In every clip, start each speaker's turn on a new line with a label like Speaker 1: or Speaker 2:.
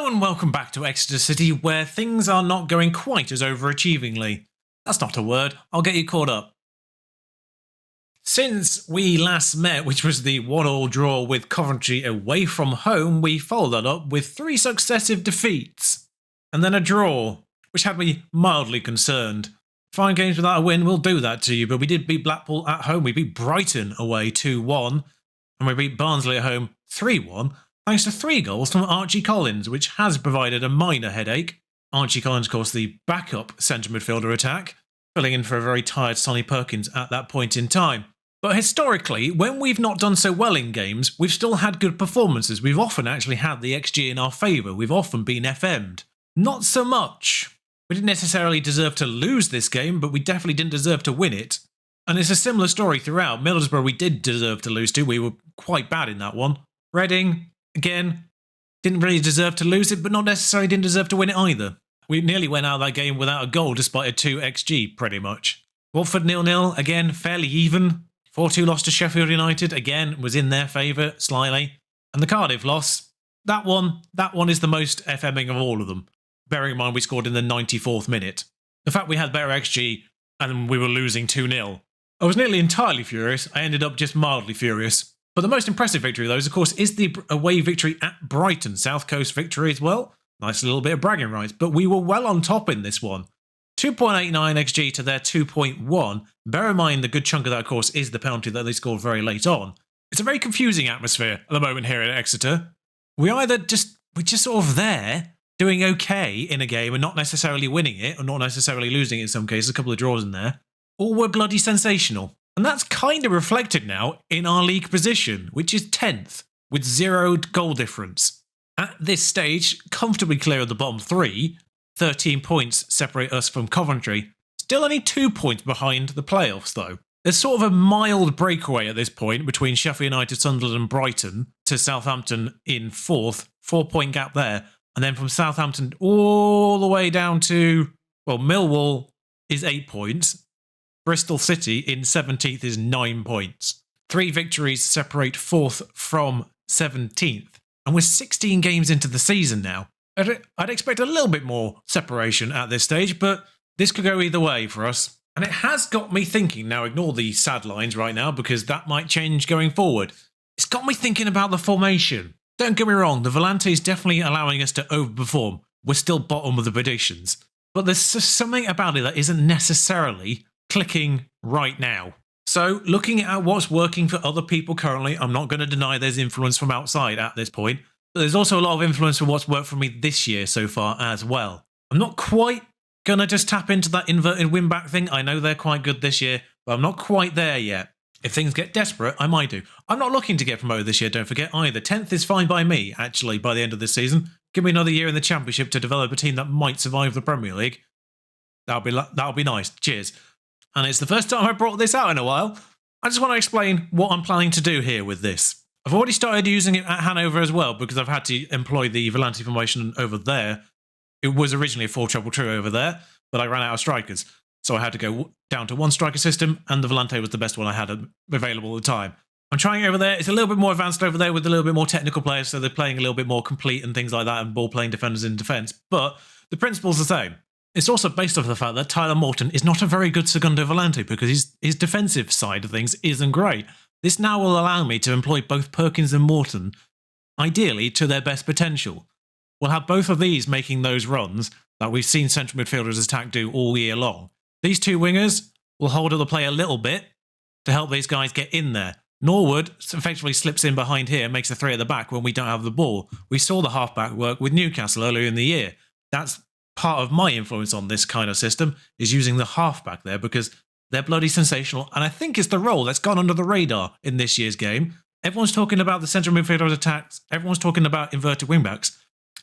Speaker 1: and welcome back to Exeter City, where things are not going quite as overachievingly. That's not a word, I'll get you caught up. Since we last met, which was the 1-1 draw with Coventry away from home, we followed that up with 3 successive defeats. And then a draw, which had me mildly concerned. 5 games without a win will do that to you, but we did beat Blackpool at home, we beat Brighton away 2-1, and we beat Barnsley at home 3-1. Thanks to 3 goals from Archie Collins, which has provided a minor headache. Archie Collins, of course, the backup centre midfielder attack, filling in for a very tired Sonny Perkins at that point in time. But historically, when we've not done so well in games, we've still had good performances. We've often actually had the XG in our favour. We've often been FM'd. Not so much. We didn't necessarily deserve to lose this game, but we definitely didn't deserve to win it. And it's a similar story throughout. Middlesbrough we did deserve to lose to. We were quite bad in that one. Reading, again, didn't really deserve to lose it, but not necessarily didn't deserve to win it either. We nearly went out of that game without a goal despite a 2 XG, pretty much. Watford 0-0, again, fairly even. 4-2 loss to Sheffield United, again, was in their favour, slightly. And the Cardiff loss, that one is the most FMing of all of them. Bearing in mind we scored in the 94th minute. The fact we had better XG and we were losing 2-0. I was nearly entirely furious, I ended up just mildly furious. But the most impressive victory of those, of course, is the away victory at Brighton. South Coast victory as well. Nice little bit of bragging rights, but we were well on top in this one. 2.89 XG to their 2.1. Bear in mind the good chunk of that, of course, is the penalty that they scored very late on. It's a very confusing atmosphere at the moment here at Exeter. We're just sort of there, doing okay in a game and not necessarily winning it, or not necessarily losing it in some cases, a couple of draws in there, or we're bloody sensational. And that's kind of reflected now in our league position, which is 10th, with 0 goal difference. At this stage, comfortably clear of the bottom 3, 13 points separate us from Coventry. Still only 2 points behind the playoffs, though. There's sort of a mild breakaway at this point between Sheffield United, Sunderland and Brighton to Southampton in 4th. 4-point gap there. And then from Southampton all the way down to, well, Millwall is 8 points. Bristol City in 17th is 9 points. 3 victories separate 4th from 17th. And we're 16 games into the season now. I'd expect a little bit more separation at this stage, but this could go either way for us. And it has got me thinking, now ignore the sad lines right now because that might change going forward. It's got me thinking about the formation. Don't get me wrong, the Volante is definitely allowing us to overperform. We're still bottom of the predictions. But there's something about it that isn't necessarily clicking right now. So looking at what's working for other people currently, I'm not going to deny there's influence from outside at this point. But there's also a lot of influence from what's worked for me this year so far as well. I'm not quite going to just tap into that inverted win-back thing. I know they're quite good this year, but I'm not quite there yet. If things get desperate, I might do. I'm not looking to get promoted this year, don't forget either. 10th is fine by me, actually, by the end of this season. Give me another year in the Championship to develop a team that might survive the Premier League. That'll be nice. Cheers. And it's the first time I brought this out in a while. I just want to explain what I'm planning to do here with this. I've already started using it at Hanover as well because I've had to employ the Volante formation over there. It was originally a 4-2-2 over there, but I ran out of strikers. So I had to go down to 1 striker system, and the Volante was the best one I had available at the time. I'm trying it over there. It's a little bit more advanced over there with a little bit more technical players, so they're playing a little bit more complete and things like that, and ball-playing defenders in defence. But the principle's the same. It's also based off the fact that Tyler Morton is not a very good Segundo Volante because his defensive side of things isn't great. This now will allow me to employ both Perkins and Morton, ideally to their best potential. We'll have both of these making those runs that we've seen central midfielders attack do all year long. These 2 wingers will hold up the play a little bit to help these guys get in there. Norwood effectively slips in behind here and makes a 3 at the back when we don't have the ball. We saw the halfback work with Newcastle earlier in the year. That's part of my influence on this kind of system, is using the halfback there because they're bloody sensational, and I think it's the role that's gone under the radar in this year's game. Everyone's talking about the central midfielders attacks, everyone's talking about inverted wingbacks.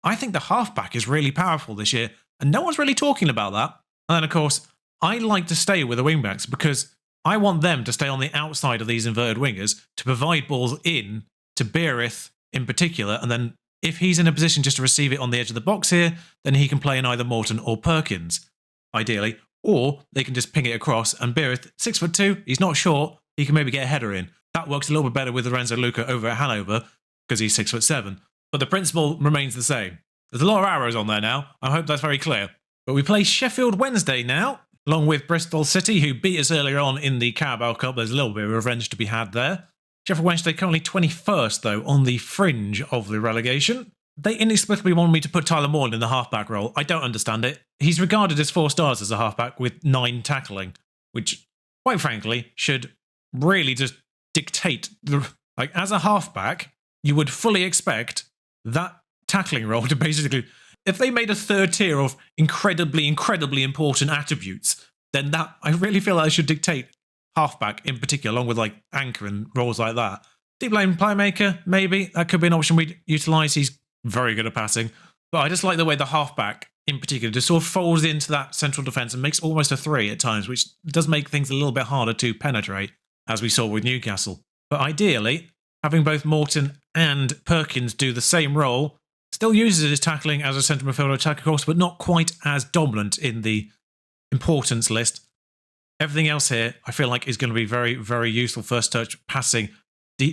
Speaker 1: I think the halfback is really powerful this year, and no one's really talking about that. And then, of course, I like to stay with the wingbacks because I want them to stay on the outside of these inverted wingers to provide balls in to Beerith in particular, and then if he's in a position just to receive it on the edge of the box here, then he can play in either Morton or Perkins, ideally. Or they can just ping it across, and Beerith, 6'2", he's not short, he can maybe get a header in. That works a little bit better with Lorenzo Luca over at Hanover, because he's 6'7". But the principle remains the same. There's a lot of arrows on there now. I hope that's very clear. But we play Sheffield Wednesday now, along with Bristol City, who beat us earlier on in the Carabao Cup. There's a little bit of revenge to be had there. Sheffield Wednesday currently 21st, though, on the fringe of the relegation. They inexplicably want me to put Tyler Morton in the halfback role. I don't understand it. He's regarded as 4 stars as a halfback with 9 tackling, which, quite frankly, should really just dictate the... Like, as a halfback, you would fully expect that tackling role to basically... If they made a third tier of incredibly, incredibly important attributes, then that... I really feel like I should dictate halfback in particular, along with, like, anchor and roles like that. Deep lane playmaker, maybe. That could be an option we'd utilise. He's very good at passing. But I just like the way the halfback, in particular, just sort of folds into that central defence and makes almost a 3 at times, which does make things a little bit harder to penetrate, as we saw with Newcastle. But ideally, having both Morton and Perkins do the same role, still uses his tackling as a central midfielder attack, of course, but not quite as dominant in the importance list. Everything else here, I feel like, is going to be very, very useful. First touch, passing,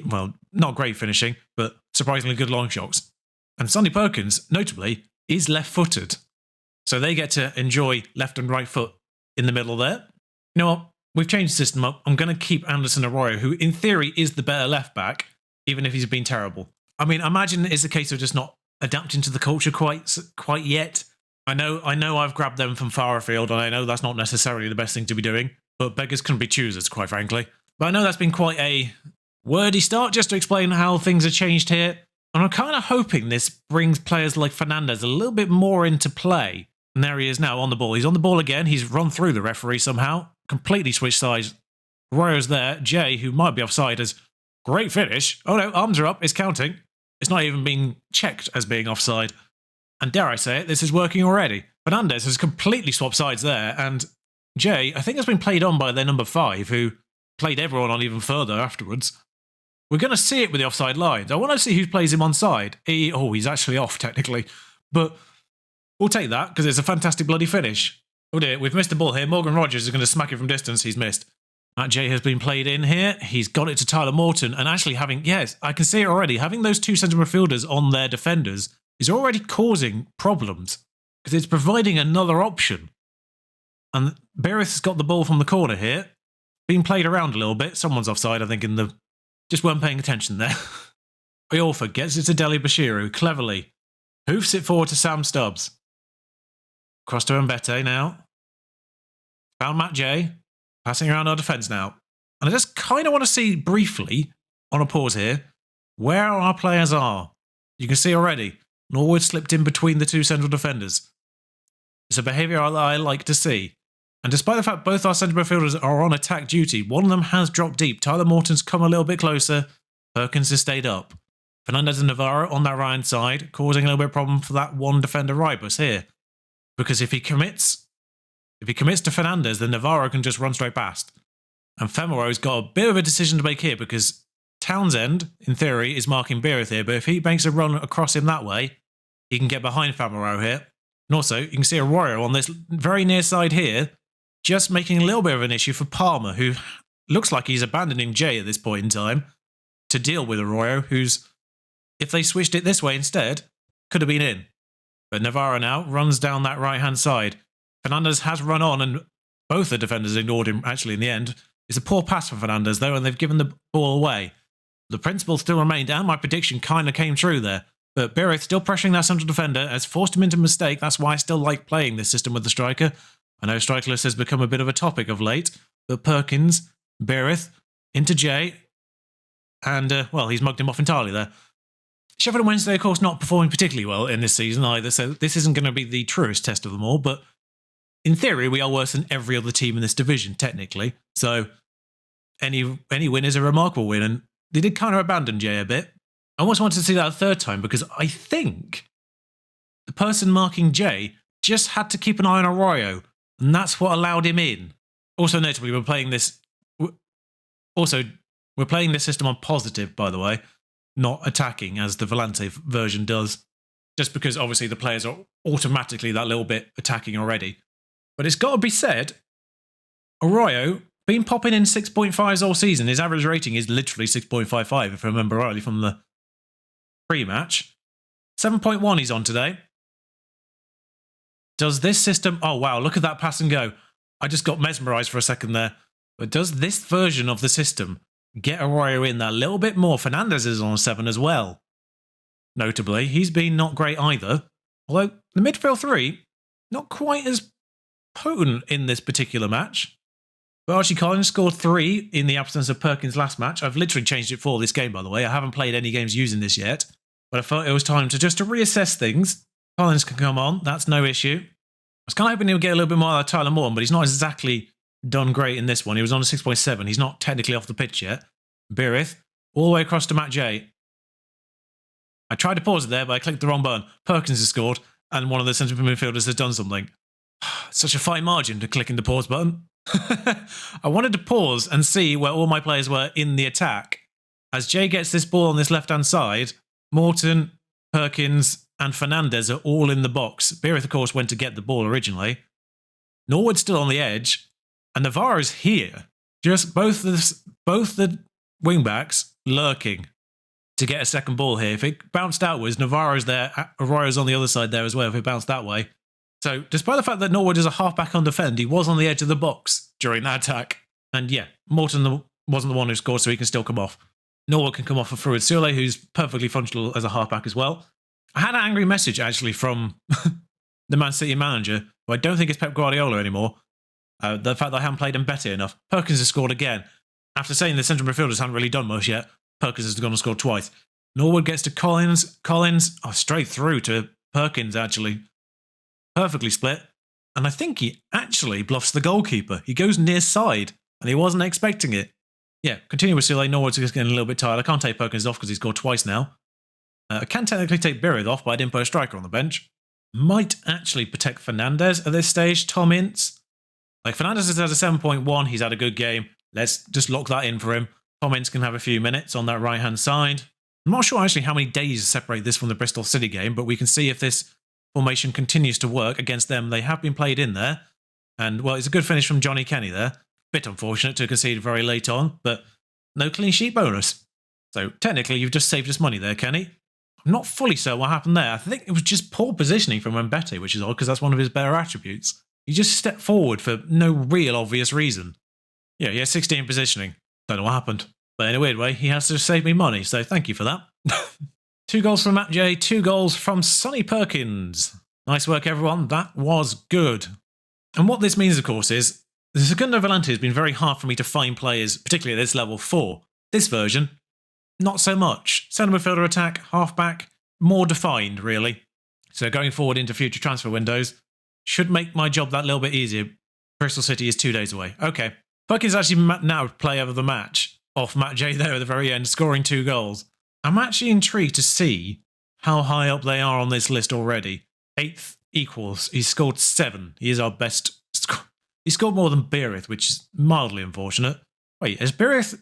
Speaker 1: well, not great finishing, but surprisingly good long shots. And Sonny Perkins, notably, is left-footed. So they get to enjoy left and right foot in the middle there. You know what? We've changed the system up. I'm going to keep Anderson Arroyo, who in theory is the better left-back, even if he's been terrible. I mean, imagine it's a case of just not adapting to the culture quite yet. I know I've grabbed them from far afield, and I know that's not necessarily the best thing to be doing, but beggars couldn't be choosers, quite frankly. But I know that's been quite a wordy start, just to explain how things have changed here. And I'm kind of hoping this brings players like Fernandez a little bit more into play. And there he is now on the ball. He's on the ball again. He's run through the referee somehow. Completely switched sides. Royo's there. Jay, who might be offside, has great finish. Oh no, arms are up. It's counting. It's not even being checked as being offside. And dare I say it, this is working already. Fernandez has completely swapped sides there. And Jay, I think, has been played on by their number 5, who played everyone on even further afterwards. We're going to see it with the offside lines. I want to see who plays him onside. He's actually off, technically. But we'll take that, because it's a fantastic bloody finish. Oh dear, we've missed the ball here. Morgan Rogers is going to smack it from distance. He's missed. Matt Jay has been played in here. He's got it to Tyler Morton. And actually having, yes, I can see it already. Having those 2 central midfielders on their defenders is already causing problems, because it's providing another option. And Berith has got the ball from the corner here. Being played around a little bit. Someone's offside, I think, in the... Just weren't paying attention there. Iorfa gets it to Deli Bashiru, cleverly. Hoofs it forward to Sam Stubbs. Cross to Mbete now. Found Matt Jay. Passing around our defence now. And I just kind of want to see briefly, on a pause here, where our players are. You can see already, Norwood slipped in between the 2 central defenders. It's a behaviour that I like to see. And despite the fact both our centre midfielders are on attack duty, one of them has dropped deep. Tyler Morton's come a little bit closer. Perkins has stayed up. Fernandez and Navarro on that right side, causing a little bit of problem for that one defender Ribus here. Because if he commits to Fernandez, then Navarro can just run straight past. And Femero's got a bit of a decision to make here, because Townsend, in theory, is marking Berith here, but if he makes a run across him that way, he can get behind Femero here. And also, you can see Arroyo on this very near side here, just making a little bit of an issue for Palmer, who looks like he's abandoning Jay at this point in time to deal with Arroyo, who's, if they switched it this way instead, could have been in. But Navarro now runs down that right-hand side. Fernandez has run on, and both the defenders ignored him, actually, in the end. It's a poor pass for Fernandez, though, and they've given the ball away. The principle still remained, and my prediction kind of came true there. But Berith still pressuring that central defender has forced him into a mistake. That's why I still like playing this system with the striker. I know strikerless has become a bit of a topic of late, but Perkins, Berith, into Jay, and, well, he's mugged him off entirely there. Sheffield Wednesday, of course, not performing particularly well in this season either, so this isn't going to be the truest test of them all, but in theory, we are worse than every other team in this division, technically, so any win is a remarkable win, and they did kind of abandon Jay a bit. I almost wanted to see that a third time, because I think the person marking Jay just had to keep an eye on Arroyo, and that's what allowed him in. Also, notably, we're playing this system on positive, by the way, not attacking as the Volante version does, just because obviously the players are automatically that little bit attacking already. But it's got to be said, Arroyo been popping in 6.5s all season. His average rating is literally 6.55, if I remember rightly from the pre-match. 7.1 he's on today. Does this system... Oh, wow, look at that pass and go. I just got mesmerised for a second there. But does this version of the system get Arroyo in there a little bit more? Fernandez is on 7 as well. Notably, he's been not great either. Although the midfield 3, not quite as potent in this particular match. But Archie Collins scored 3 in the absence of Perkins last match. I've literally changed it for this game, by the way. I haven't played any games using this yet. But I felt it was time to reassess things. Collins can come on. That's no issue. I was kind of hoping he would get a little bit more out of Tyler Morton, but he's not exactly done great in this one. He was on a 6.7. He's not technically off the pitch yet. Beerith, all the way across to Matt J. I tried to pause it there, but I clicked the wrong button. Perkins has scored, and one of the central midfielders has done something. Such a fine margin to clicking the pause button. I wanted to pause and see where all my players were in the attack. As Jay gets this ball on this left-hand side, Morton, Perkins, and Fernandez are all in the box. Beerith, of course, went to get the ball originally. Norwood's still on the edge, and Navarro's here. Just both the wing-backs lurking to get a second ball here. If it bounced outwards, Navarro's there, Arroyo's on the other side there as well if it bounced that way. So, despite the fact that Norwood is a half-back on defend, he was on the edge of the box during that attack. And yeah, Morton wasn't the one who scored, so he can still come off. Norwood can come off for Fruid Sule, who's perfectly functional as a half-back as well. I had an angry message, actually, from the Man City manager, who I don't think is Pep Guardiola anymore. The fact that I haven't played him better enough. Perkins has scored again. After saying the central midfielders haven't really done much yet, Perkins has gone and scored twice. Norwood gets to Collins. Collins, straight through to Perkins, actually. Perfectly split. And I think he actually bluffs the goalkeeper. He goes near side, and he wasn't expecting it. Yeah, continue with Sule. Norwood's just getting a little bit tired. I can't take Perkins off because he's scored twice now. I can technically take Beerith off, but I didn't put a striker on the bench. Might actually protect Fernandez at this stage. Tom Ince. Like, Fernandez has had a 7.1. He's had a good game. Let's just lock that in for him. Tom Ince can have a few minutes on that right-hand side. I'm not sure actually how many days separate this from the Bristol City game, but we can see if this formation continues to work against them. They have been played in there. And, well, it's a good finish from Johnny Kenny there. Bit unfortunate to concede very late on, but no clean sheet bonus. So, technically, you've just saved us money there, Kenny. I'm not fully certain what happened there. I think it was just poor positioning from Mbete, which is odd because that's one of his better attributes. He just stepped forward for no real obvious reason. Yeah, he has 16 positioning. Don't know what happened. But in a weird way, he has to save me money, so thank you for that. 2 goals from Matt J, 2 goals from Sonny Perkins. Nice work, everyone. That was good. And what this means, of course, is the Segundo Volante has been very hard for me to find players, particularly at this level 4. This version, not so much. Centre midfielder attack, half-back, more defined, really. So going forward into future transfer windows, should make my job that little bit easier. Bristol City is 2 days away. Okay. Perkins actually now player of the match off Matt J there at the very end, scoring 2 goals. I'm actually intrigued to see how high up they are on this list already. 8th equals. He's scored 7. He is our best. He scored more than Beerith, which is mildly unfortunate. Wait, has Beerith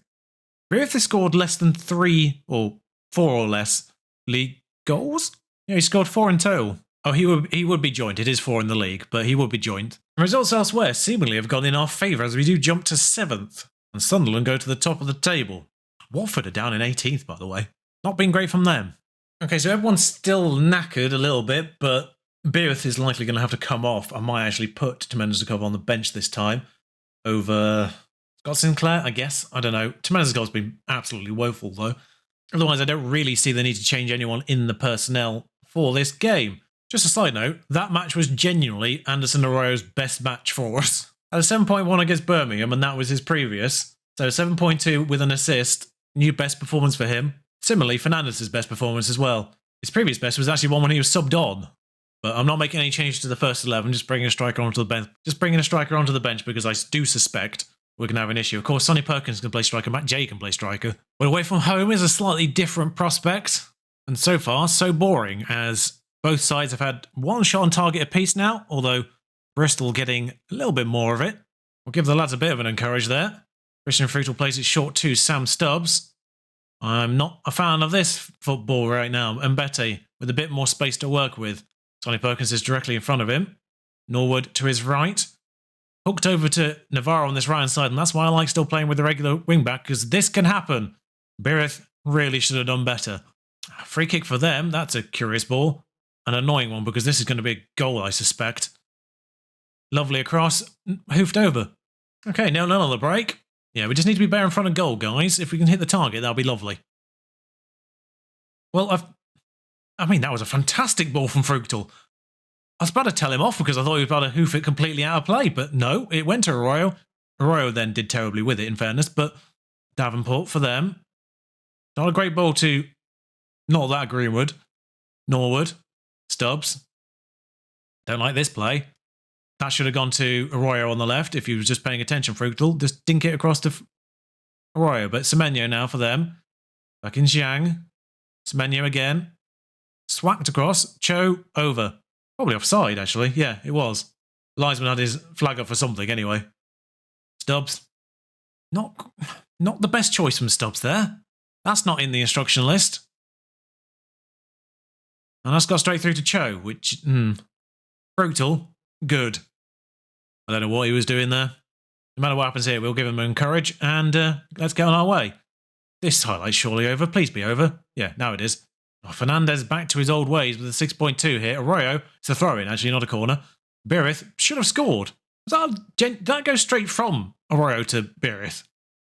Speaker 1: has scored less than 3 or 4 or less league goals? Yeah, he scored 4 in total. Oh, he would be joint. It is 4 in the league, but he would be joint. Results elsewhere seemingly have gone in our favour as we do jump to 7th, and Sunderland go to the top of the table. Watford are down in 18th, by the way. Not been great from them. Okay, so everyone's still knackered a little bit, but Beerith is likely going to have to come off. I might actually put Temendous on the bench this time over Scott Sinclair, I guess. I don't know. Temendous been absolutely woeful, though. Otherwise, I don't really see the need to change anyone in the personnel for this game. Just a side note, that match was genuinely Anderson Arroyo's best match for us. Had a 7.1 against Birmingham, and that was his previous. So 7.2 with an assist, new best performance for him. Similarly, Fernandez' best performance as well. His previous best was actually one when he was subbed on. But I'm not making any changes to the first 11, just bringing a striker onto the bench. Just bringing a striker onto the bench because I do suspect we're going to have an issue. Of course, Sonny Perkins can play striker, Matt J can play striker. But away from home is a slightly different prospect. And so far, so boring, as both sides have had 1 shot on target apiece now, although Bristol getting a little bit more of it. We'll give the lads a bit of an encourage there. Christian Fruital plays it short to Sam Stubbs. I'm not a fan of this football right now. Mbete with a bit more space to work with. Sonny Perkins is directly in front of him. Norwood to his right. Hooked over to Navarro on this right-hand side, and that's why I like still playing with the regular wing-back, because this can happen. Beerith really should have done better. Free kick for them. That's a curious ball. An annoying one, because this is going to be a goal, I suspect. Lovely across. Hoofed over. Okay, 0-0 on the break. Yeah, we just need to be better in front of goal, guys. If we can hit the target, that'll be lovely. Well, I mean, that was a fantastic ball from Fructal. I was about to tell him off because I thought he was about to hoof it completely out of play, but no, it went to Arroyo. Arroyo then did terribly with it, in fairness, but Davenport for them. Not a great ball to, not that Greenwood. Norwood. Stubbs. Don't like this play. That should have gone to Arroyo on the left if he was just paying attention, Fructal. Just dink it across to Arroyo, but Semenyo now for them. Back in Xiang. Semenyo again. Swacked across. Cho over. Probably offside, actually. Yeah, it was. Linesman had his flag up for something anyway. Stubbs. Not the best choice from Stubbs there. That's not in the instruction list. And that's got straight through to Cho, which, Brutal. Good. I don't know what he was doing there. No matter what happens here, we'll give him encourage and let's get on our way. This highlight's surely over. Please be over. Yeah, now it is. Oh, Fernandez back to his old ways with a 6.2 here. Arroyo, it's a throw-in, actually, not a corner. Beerith should have scored. Did that go straight from Arroyo to Beerith?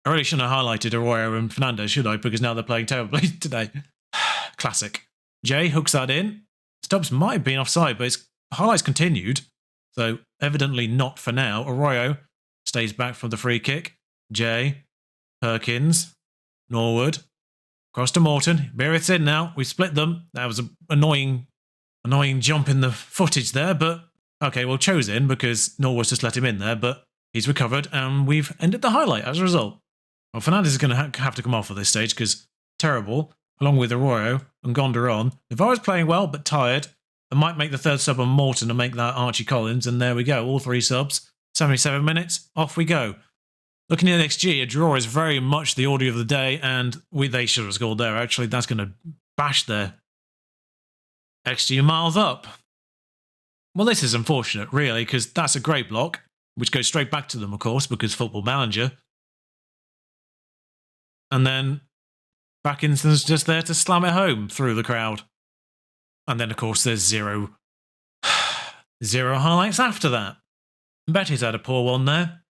Speaker 1: I really shouldn't have highlighted Arroyo and Fernandez, should I? Because now they're playing terribly today. Classic. Jay hooks that in. Stubbs might have been offside, but his highlights continued. So evidently not for now. Arroyo stays back from the free kick. Jay, Perkins, Norwood, across to Morton. Beerith's in now. We split them. That was an annoying jump in the footage there, but okay, well, Cho's in because Norwood's just let him in there, but he's recovered and we've ended the highlight as a result. Well, Fernandez is going to have to come off at this stage because terrible, along with Arroyo and Gonda on. Navarro's playing well but tired. I might make the third sub on Morton and make that Archie Collins, and there we go, all three subs. 77 minutes, off we go. Looking at XG, a draw is very much the order of the day, and they should have scored there, actually. That's going to bash their XG miles up. Well, this is unfortunate, really, because that's a great block, which goes straight back to them, of course, because Football Manager. And then Backinson's just there to slam it home through the crowd. And then, of course, there's zero highlights after that. Betty's had a poor one there.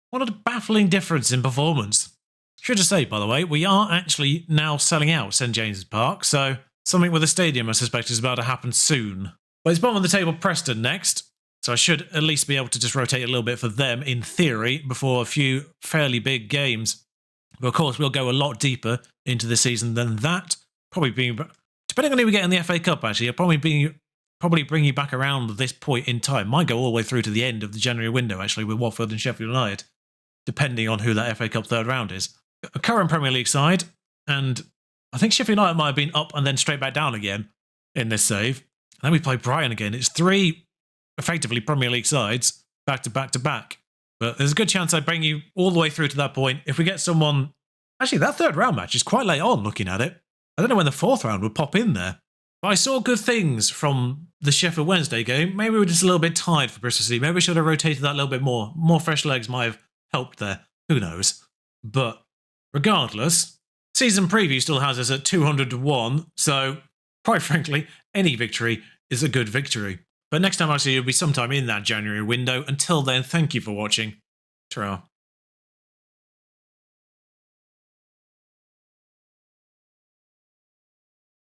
Speaker 1: What a baffling difference in performance. Should just say, by the way, we are actually now selling out St James's Park, so something with the stadium I suspect is about to happen soon. But it's bottom of the table Preston next, so I should at least be able to just rotate a little bit for them, in theory, before a few fairly big games. But of course, we'll go a lot deeper into the season than that. Probably being, depending on who we get in the FA Cup, actually, I'll probably bring you back around this point in time. Might go all the way through to the end of the January window, actually, with Watford and Sheffield United, depending on who that FA Cup third round is. A current Premier League side, and I think Sheffield United might have been up and then straight back down again in this save. And then we play Brighton again. It's three, effectively, Premier League sides, back to back to back. But there's a good chance I bring you all the way through to that point. If we get someone... Actually, that third round match is quite late on, looking at it. I don't know when the fourth round would pop in there. But I saw good things from the Sheffield Wednesday game. Maybe we were just a little bit tired for Bristol City. Maybe we should have rotated that a little bit more. More fresh legs might have helped there. Who knows? But regardless, season preview still has us at 200 to 1. So, quite frankly, any victory is a good victory. But next time I see you will be sometime in that January window. Until then, thank you for watching. Ta-ra.